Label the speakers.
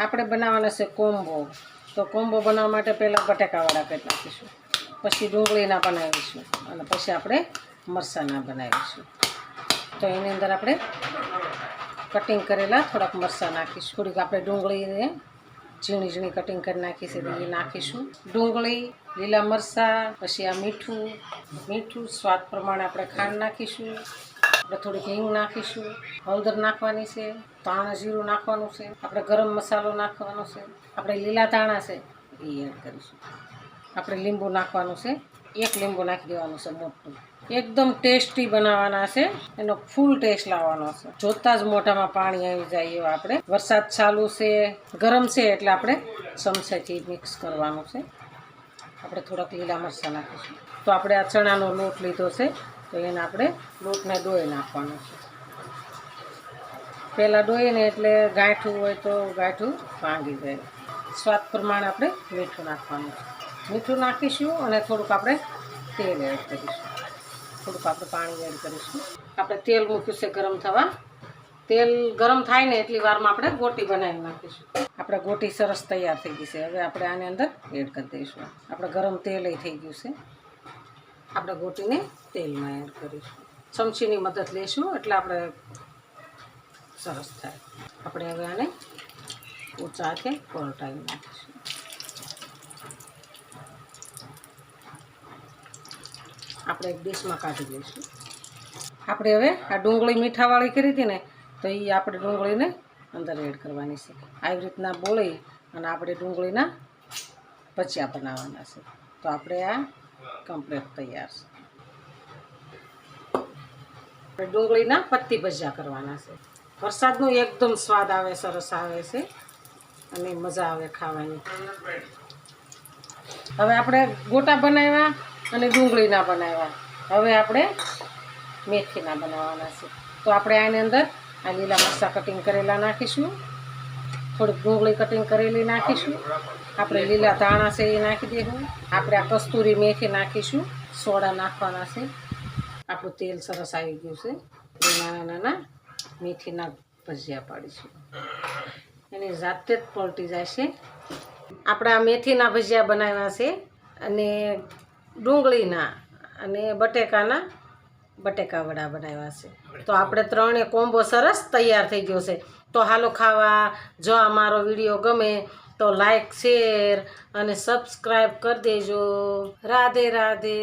Speaker 1: આપણે બનાવવાના છે કોમ્બો. તો કોમ્બો બનાવવા માટે પહેલાં બટાકાવાળા કરી નાખીશું, પછી ડુંગળીના બનાવીશું અને પછી આપણે મરચાંના બનાવીશું. તો એની અંદર આપણે કટિંગ કરેલા થોડાક મરચાં નાખીશું, થોડીક આપણે ડુંગળીને ઝીણી ઝીણી કટિંગ કરી નાખી છે એ નાખીશું. ડુંગળી, લીલા મરચાં, પછી આ મીઠું સ્વાદ પ્રમાણે આપણે ખાંડ નાખીશું. આપણે થોડીક હિંગ નાખીશું, હળદર નાખવાની છે, ધાણા જીરું નાખવાનું છે, આપણે ગરમ મસાલો નાખવાનો છે, આપણે લીલા ધાણા છે એ એડ કરીશું. આપણે લીંબુ નાખવાનું છે, 1 લીંબુ નાખી દેવાનું છે મોટું. એકદમ ટેસ્ટી બનાવવાના છે, એનો ફૂલ ટેસ્ટ લાવવાનો છે. જોતાં જ મોઢામાં પાણી આવી જાય એવા આપણે. વરસાદ ચાલુ છે, ગરમ છે એટલે આપણે ચમચાથી મિક્સ કરવાનું છે. આપણે થોડાક લીલા મરચાં નાખીશું. તો આપણે આ ચણાનો લોટ લીધો છે, તો એને આપણે લોટને ડોઈ નાખવાનો છે. પહેલાં ડોઈને એટલે ગાંઠું હોય તો ગાંઠું ભાંગી જાય. સ્વાદ પ્રમાણે આપણે મીઠું નાખવાનું છે. મીઠું નાખીશું અને થોડુંક આપણે તેલ એડ કરીશું, થોડુંક આપણે પાણી એડ કરીશું. આપણે તેલ મૂક્યું છે ગરમ થવા. તેલ ગરમ થાય ને એટલી વારમાં આપણે ગોટી બનાવી નાખીશું. આપણે ગોટી સરસ તૈયાર થઈ ગઈ છે. હવે આપણે આની અંદર એડ કરી દઈશું. આપણે ગરમ તેલ થઈ ગયું છે, આપણે ગોટીને તેલમાં એડ કરીશું. ચમચીની મદદ લઈશું એટલે આપણે સરસ થાય. આપણે હવે આને ઊંચા હાથે પલટાવી નાખીશું. આપણે એક ડીશમાં કાઢી લઈશું. આપણે હવે આ ડુંગળી મીઠાવાળી કરી હતી ને, તો એ આપણે ડુંગળીને અંદર એડ કરવાની છે. આવી રીતના બોળી અને આપણે ડુંગળીના ભજીયા બનાવવાના છે. તો આપણે આ કમ્પ્લીટ તૈયાર છે. આપણે ડુંગળીના પત્તી ભજીયા કરવાના છે. વરસાદનો એકદમ સ્વાદ આવે, સરસ આવે છે અને મજા આવે ખાવાની. હવે આપણે ગોટા બનાવ્યા અને ડુંગળીના બનાવ્યા. હવે આપણે મેથીના બનાવવાના છે. તો આપણે આની અંદર આ લીલા મરચાં કટિંગ કરેલા નાખીશું, થોડીક ડુંગળી કટિંગ કરેલી નાખીશું, આપણે લીલા ધાણા છે એ નાખી દઈશું, આપણે આ કસ્તુરી મેથી નાખીશું, સોડા નાખવાના છે. આપણું તેલ સરસ આવી ગયું છે. એ નાના નાના મેથીના ભજીયા પાડીશું, એની જાતે જ પલટી જાય છે. આપણે આ મેથીના ભજીયા બનાવ્યા છે અને ડુંગળીના અને બટેકા વડા બનાવ્યા છે. તો આપણે ત્રણે કોમ્બો સરસ તૈયાર થઈ ગયો છે. તો હાલો ખાવા. જો અમારો વિડીયો ગમે તો લાઈક, શેર અને સબસ્ક્રાઈબ કરી દેજો. રાધે રાધે.